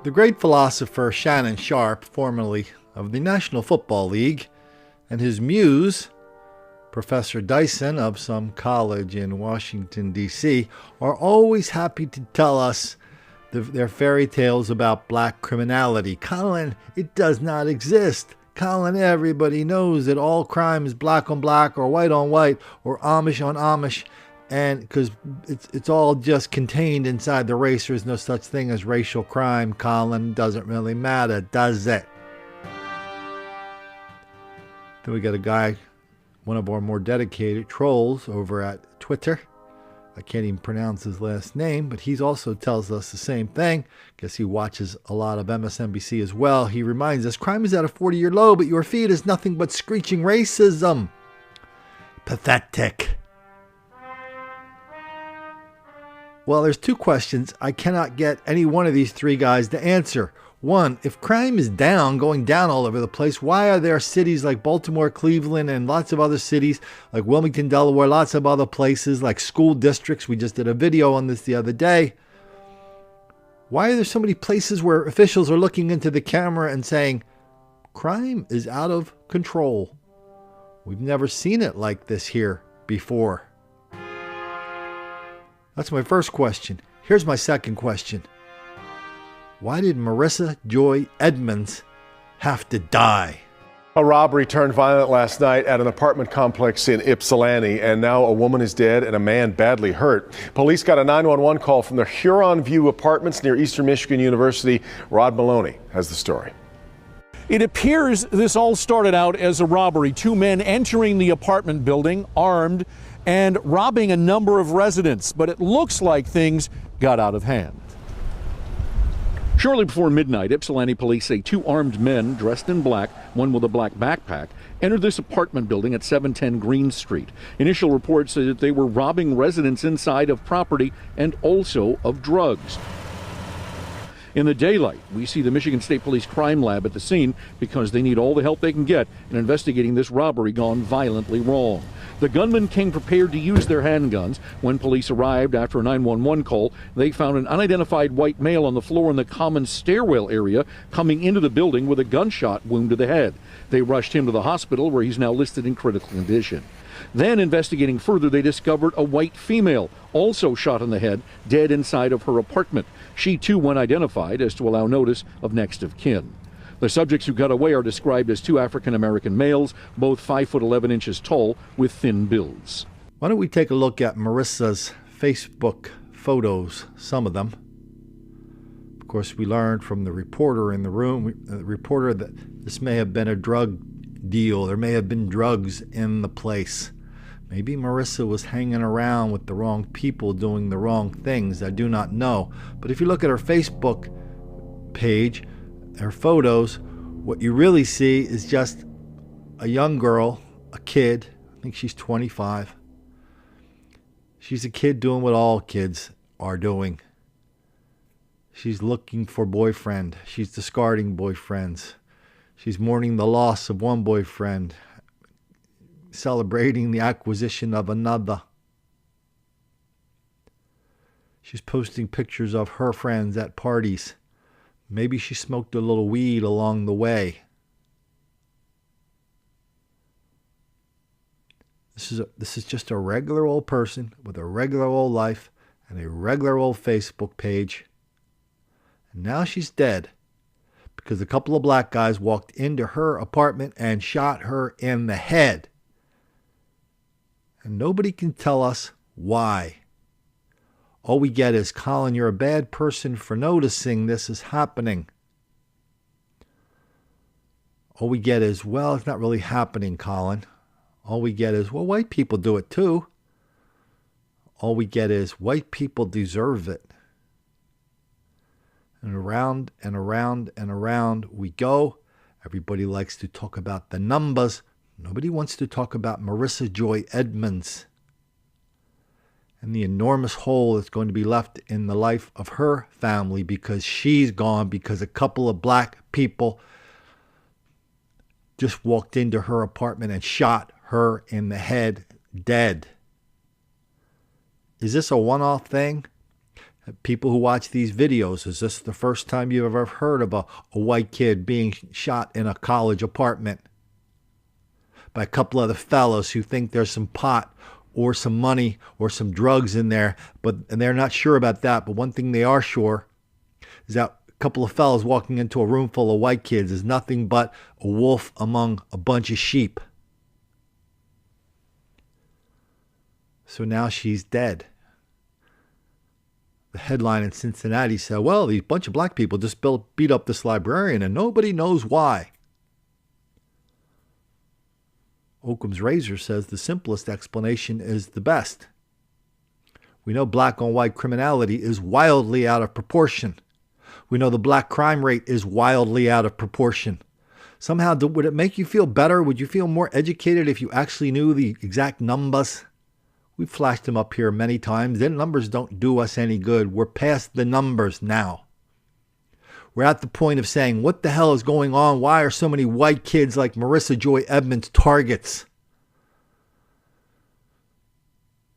The great philosopher Shannon Sharpe, formerly of the National Football League, and his muse, Professor Dyson of some college in Washington, D.C., are always happy to tell us their fairy tales about black criminality. Colin, it does not exist. Colin, everybody knows that all crime is black on black or white on white or Amish on Amish, and because it's all just contained inside the race. There's no such thing as racial crime. Colin, doesn't really matter, does it? Then we got a guy, one of our more dedicated trolls over at Twitter. I can't even pronounce his last name, but he also tells us the same thing. Guess he watches a lot of MSNBC as well. He reminds us, crime is at a 40-year low, but your feed is nothing but screeching racism. Pathetic. Well, there's two questions I cannot get any one of these three guys to answer. One, if crime is going down all over the place, why are there cities like Baltimore, Cleveland, and lots of other cities like Wilmington, Delaware, lots of other places like school districts? We just did a video on this the other day. Why are there so many places where officials are looking into the camera and saying, crime is out of control? We've never seen it like this here before. That's my first question. Here's my second question. Why did Marissa Joy Edmunds have to die? A robbery turned violent last night at an apartment complex in Ypsilanti, and now a woman is dead and a man badly hurt. Police got a 911 call from the Huron View Apartments near Eastern Michigan University. Rod Maloney has the story. It appears this all started out as a robbery. Two men entering the apartment building, armed, and robbing a number of residents. But it looks like things got out of hand. Shortly before midnight, Ypsilanti police say two armed men dressed in black, one with a black backpack, entered this apartment building at 710 Green Street. Initial reports say that they were robbing residents inside of property and also of drugs. In the daylight, we see the Michigan State Police crime lab at the scene because they need all the help they can get in investigating this robbery gone violently wrong. The gunmen came prepared to use their handguns. When police arrived after a 911 call, they found an unidentified white male on the floor in the common stairwell area coming into the building with a gunshot wound to the head. They rushed him to the hospital where he's now listed in critical condition. Then, investigating further, they discovered a white female, also shot in the head, dead inside of her apartment. She too went identified as to allow notice of next of kin. The subjects who got away are described as two African-American males, both 5'11" tall, with thin builds. Why don't we take a look at Marissa's Facebook photos, some of them. Of course, we learned from the reporter in the room, that this may have been a drug deal. There may have been drugs in the place. Maybe Marissa was hanging around with the wrong people doing the wrong things. I do not know. But if you look at her Facebook page, her photos, what you really see is just a young girl, a kid. I think she's 25. She's a kid doing what all kids are doing. She's looking for boyfriend. She's discarding boyfriends. She's mourning the loss of one boyfriend, celebrating the acquisition of another. She's posting pictures of her friends at parties. Maybe she smoked a little weed along the way. This is just a regular old person with a regular old life and a regular old Facebook page. And now she's dead because a couple of black guys walked into her apartment and shot her in the head. And nobody can tell us why. All we get is, Colin, you're a bad person for noticing this is happening. All we get is, well, it's not really happening, Colin. All we get is, well, white people do it too. All we get is, white people deserve it. And around and around and around we go. Everybody likes to talk about the numbers. Nobody wants to talk about Marissa Joy Edmunds and the enormous hole that's going to be left in the life of her family because she's gone, because a couple of black people just walked into her apartment and shot her in the head dead. Is this a one-off thing? People who watch these videos, is this the first time you've ever heard of a white kid being shot in a college apartment by a couple of the fellows who think there's some pot or some money or some drugs in there, and they're not sure about that. But one thing they are sure is that a couple of fellows walking into a room full of white kids is nothing but a wolf among a bunch of sheep. So now she's dead. The headline in Cincinnati said, well, these bunch of black people just beat up this librarian and nobody knows why. Occam's razor says the simplest explanation is the best. We know black on white criminality is wildly out of proportion. We know the black crime rate is wildly out of proportion. Somehow, would it make you feel better? Would you feel more educated if you actually knew the exact numbers? We've flashed them up here many times. The numbers don't do us any good. We're past the numbers now. We're at the point of saying, what the hell is going on? Why are so many white kids like Marissa Joy Edmunds targets?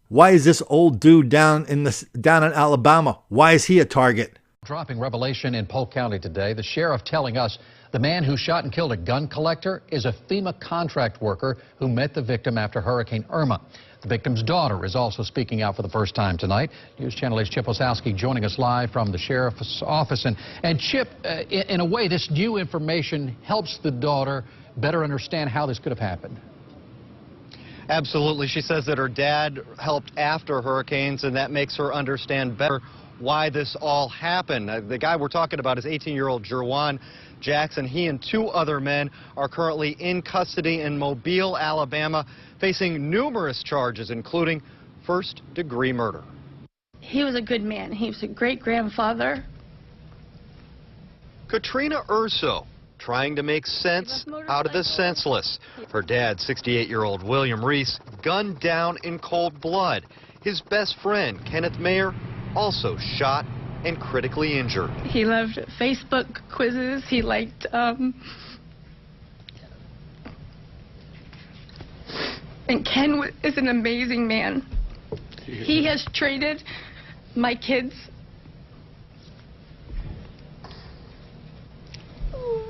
Why is this old dude down in Alabama? Why is he a target? Dropping revelation in Polk County today. The sheriff telling us the man who shot and killed a gun collector is a FEMA contract worker who met the victim after Hurricane Irma. The victim's daughter is also speaking out for the first time tonight. News Channel 8's Chip Osowski joining us live from the sheriff's office. And Chip, in a way, this new information helps the daughter better understand how this could have happened. Absolutely. She says that her dad helped after hurricanes, and that makes her understand better why this all happened. The guy we're talking about is 18-year-old Jerwan Jackson. He and two other men are currently in custody in Mobile, Alabama, facing numerous charges, including first-degree murder. He was a good man. He was a great-grandfather. Katrina Urso, trying to make sense out of the senseless. Her dad, 68-year-old William Reese, gunned down in cold blood. His best friend, Kenneth Mayer, also shot and critically injured. He loved Facebook quizzes. He liked, and Ken is an amazing man. He has traded my kids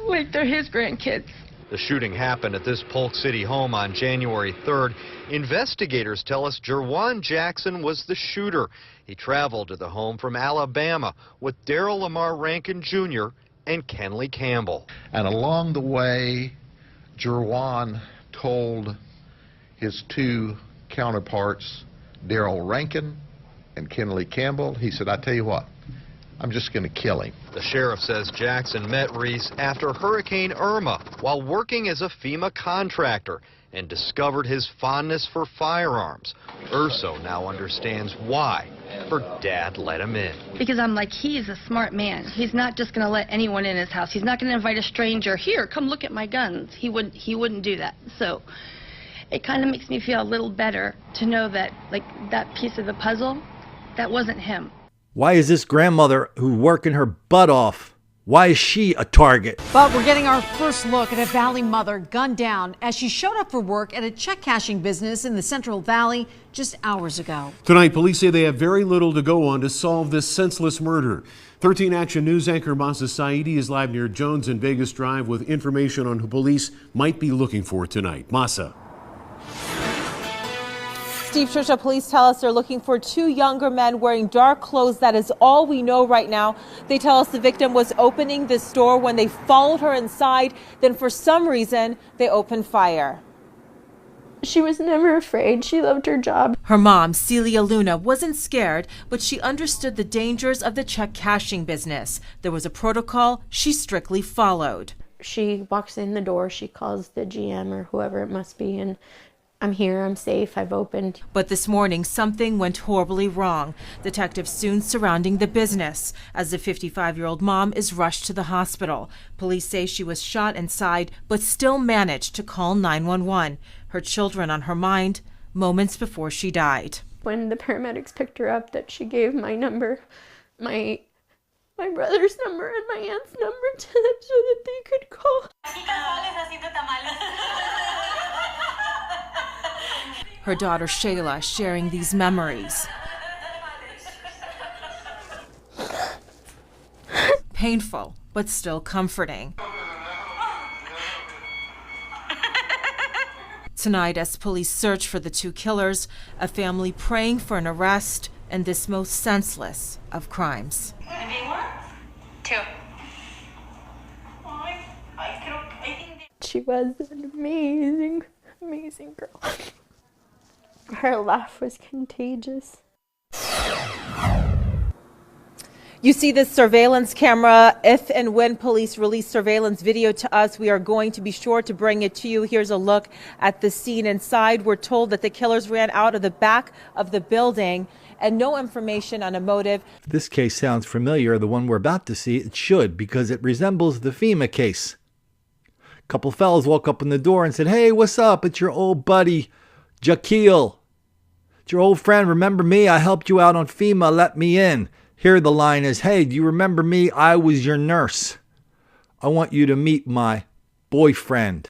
like they're his grandkids. The shooting happened at this Polk City home on January 3rd. Investigators tell us Jerwan Jackson was the shooter. He traveled to the home from Alabama with Darrell Lamar Rankin Jr. and Kenley Campbell. And along the way, Jerwan told his two counterparts, Darrell Rankin and Kenley Campbell, he said, I tell you what, I'm just going to kill him. The sheriff says Jackson met Reese after Hurricane Irma while working as a FEMA contractor and discovered his fondness for firearms. Urso now understands why her dad let him in. Because I'm like, he's a smart man. He's not just going to let anyone in his house. He's not going to invite a stranger, here, come look at my guns. He wouldn't do that. So it kind of makes me feel a little better to know that, like, that piece of the puzzle, that wasn't him. Why is this grandmother who's working her butt off, why is she a target? But we're getting our first look at a Valley mother gunned down as she showed up for work at a check cashing business in the Central Valley just hours ago. Tonight, police say they have very little to go on to solve this senseless murder. 13 Action News anchor Masa Saidi is live near Jones and Vegas Drive with information on who police might be looking for tonight. Masa. Steve, Trisha, police tell us they're looking for two younger men wearing dark clothes. That is all we know right now. They tell us the victim was opening the store when they followed her inside. Then for some reason, they opened fire. She was never afraid. She loved her job. Her mom, Celia Luna, wasn't scared, but she understood the dangers of the check cashing business. There was a protocol she strictly followed. She walks in the door, she calls the GM or whoever it must be, and I'm here, I'm safe, I've opened. But this morning, something went horribly wrong. Detectives soon surrounding the business as the 55-year-old mom is rushed to the hospital. Police say she was shot inside, but still managed to call 911. Her children on her mind, moments before she died. When the paramedics picked her up, that she gave my number, my brother's number and my aunt's number to them so that they could call. Her daughter Shayla sharing these memories. painful, but still comforting. Tonight, as police search for the two killers, a family praying for an arrest in this most senseless of crimes. She was an amazing, amazing girl. Her laugh was contagious. You see this surveillance camera. If and when police release surveillance video to us, we are going to be sure to bring it to you. Here's a look at the scene inside. We're told that the killers ran out of the back of the building and no information on a motive. If this case sounds familiar, the one we're about to see, it should, because it resembles the FEMA case. A couple fellas woke up in the door and said, "Hey, what's up? It's your old buddy, Jaquil. It's your old friend. Remember me? I helped you out on FEMA. Let me in." Here the line is, "Hey, do you remember me? I was your nurse. I want you to meet my boyfriend."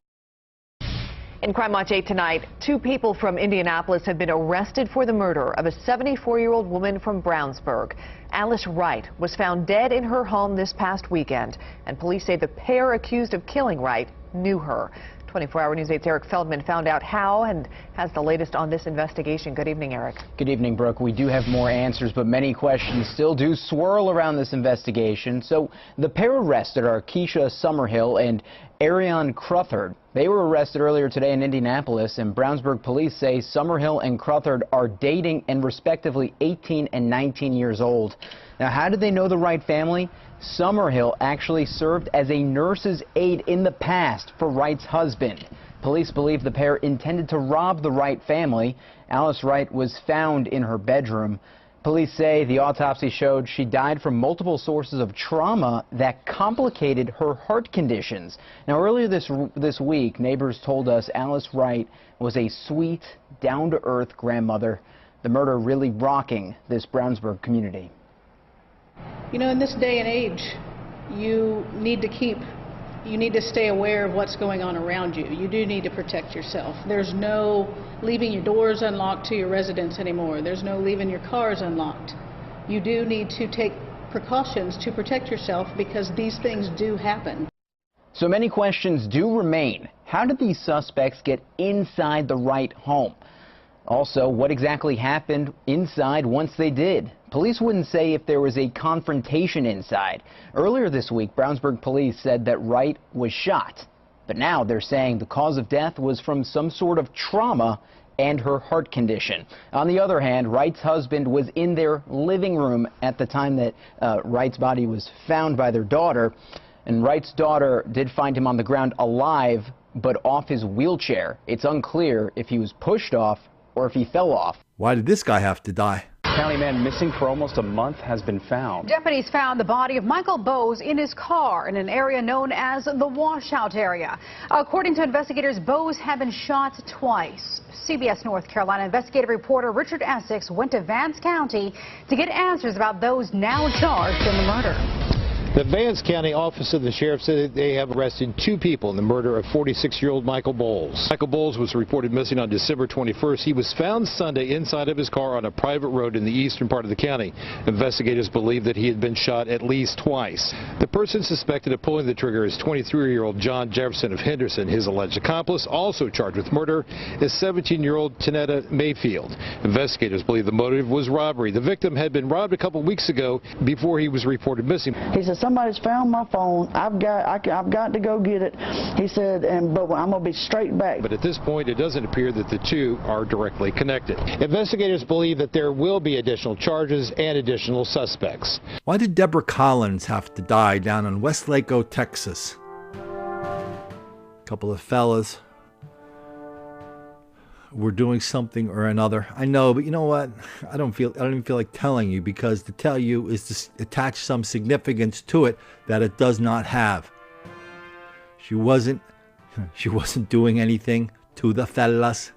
In Crime Watch 8 tonight, two people from Indianapolis have been arrested for the murder of a 74-year-old woman from Brownsburg. Alice Wright was found dead in her home this past weekend, and police say the pair accused of killing Wright knew her. 24-Hour News 8's Eric Feldman found out how and has the latest on this investigation. Good evening, Eric. Good evening, Brooke. We do have more answers, but many questions still do swirl around this investigation. So the pair arrested are Keisha Summerhill and Ariane Cruthard. They were arrested earlier today in Indianapolis, and Brownsburg police say Summerhill and Cruthard are dating and respectively 18 and 19 years old. Now, how did they know the Wright family? Summerhill actually served as a nurse's aide in the past for Wright's husband. Police believe the pair intended to rob the Wright family. Alice Wright was found in her bedroom. Police say the autopsy showed she died from multiple sources of trauma that complicated her heart conditions. Now, earlier this week, neighbors told us Alice Wright was a sweet, down-to-earth grandmother. The murder really rocking this Brownsburg community. You know, in this day and age, you need to stay aware of what's going on around you. You do need to protect yourself. There's no leaving your doors unlocked to your residence anymore. There's no leaving your cars unlocked. You do need to take precautions to protect yourself because these things do happen. So many questions do remain. How did these suspects get inside the Wright home? Also, what exactly happened inside once they did? Police wouldn't say if there was a confrontation inside. Earlier this week, Brownsburg police said that Wright was shot. But now they're saying the cause of death was from some sort of trauma and her heart condition. On the other hand, Wright's husband was in their living room at the time that Wright's body was found by their daughter. And Wright's daughter did find him on the ground alive, but off his wheelchair. It's unclear if he was pushed off or if he fell off. Why did this guy have to die? County man missing for almost a month has been found. Deputies found the body of Michael Bowes in his car in an area known as the washout area. According to investigators, Bowes had been shot twice. CBS North Carolina investigative reporter Richard Essex went to Vance County to get answers about those now charged in the murder. The Vance County Office of the Sheriff said they have arrested two people in the murder of 46-year-old Michael Bowles. Michael Bowles was reported missing on December 21st. He was found Sunday inside of his car on a private road in the eastern part of the county. Investigators believe that he had been shot at least twice. The person suspected of pulling the trigger is 23-year-old John Jefferson of Henderson. His alleged accomplice, also charged with murder, is 17-year-old Tanetta Mayfield. Investigators believe the motive was robbery. The victim had been robbed a couple weeks ago before he was reported missing. He said, "Somebody's found my phone. I've got to go get it." He said, but I'm going to be straight back. But at this point, it doesn't appear that the two are directly connected. Investigators believe that there will be additional charges and additional suspects. Why did Deborah Collins have to die down in Westlaco, Texas? A couple of fellas were doing something or another. I know, but you know what? I don't even feel like telling you, because to tell you is to attach some significance to it that it does not have. She wasn't doing anything to the fellas.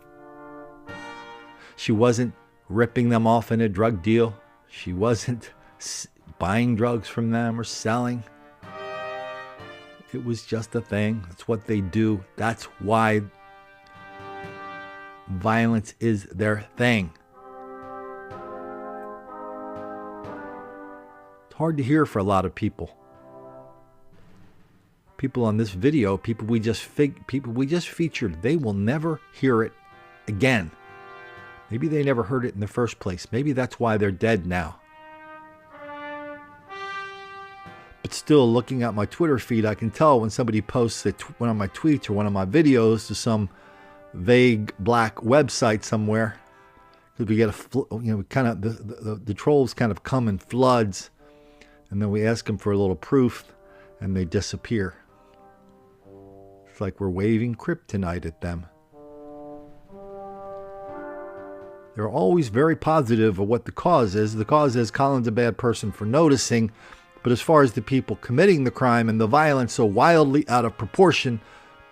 She wasn't ripping them off in a drug deal. She wasn't buying drugs from them or selling. It was just a thing. That's what they do. That's why violence is their thing. It's hard to hear for a lot of people. People on this video, people we just featured, they will never hear it again. Maybe they never heard it in the first place. Maybe that's why they're dead now. But still, looking at my Twitter feed, I can tell when somebody posts one of my tweets or one of my videos to some vague black website somewhere. Because we get the trolls kind of come in floods, and then we ask them for a little proof, and they disappear. It's like we're waving kryptonite at them. They're always very positive of what the cause is. The cause is Colin's a bad person for noticing, but as far as the people committing the crime and the violence so wildly out of proportion,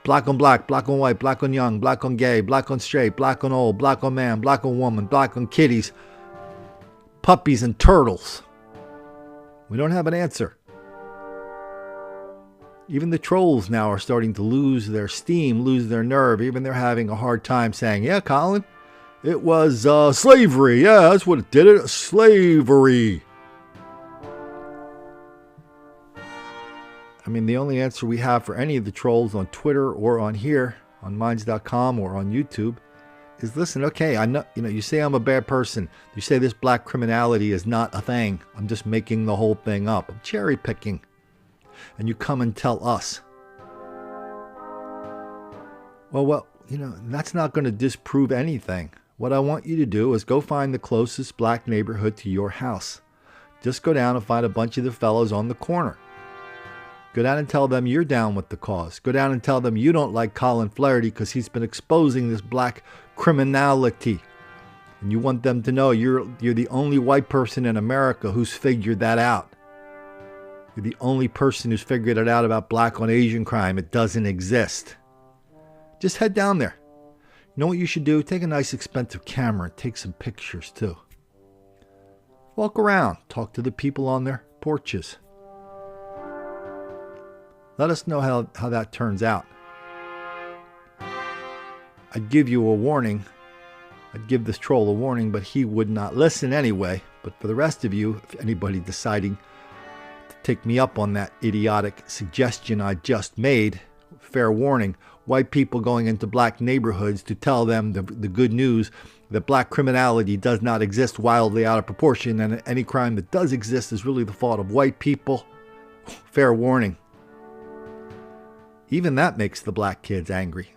black on black, black on white, black on young, black on gay, black on straight, black on old, black on man, black on woman, black on kitties, puppies and turtles. We don't have an answer. Even the trolls now are starting to lose their steam, lose their nerve. Even they're having a hard time saying, yeah, Colin, it was slavery. Yeah, that's what it did. It slavery. I mean, the only answer we have for any of the trolls on Twitter or on here, on Minds.com or on YouTube, is listen, okay, I know, you say I'm a bad person. You say this black criminality is not a thing. I'm just making the whole thing up. I'm cherry picking. And you come and tell us. Well, that's not going to disprove anything. What I want you to do is go find the closest black neighborhood to your house. Just go down and find a bunch of the fellows on the corner. Go down and tell them you're down with the cause. Go down and tell them you don't like Colin Flaherty because he's been exposing this black criminality. And you want them to know you're the only white person in America who's figured that out. You're the only person who's figured it out about black on Asian crime. It doesn't exist. Just head down there. You know what you should do? Take a nice expensive camera and take some pictures too. Walk around. Talk to the people on their porches. Let us know how that turns out. I'd give you a warning. I'd give this troll a warning, but he would not listen anyway. But for the rest of you, if anybody deciding to take me up on that idiotic suggestion I just made, fair warning, white people going into black neighborhoods to tell them the good news that black criminality does not exist wildly out of proportion, and any crime that does exist is really the fault of white people. Fair warning. Even that makes the black kids angry.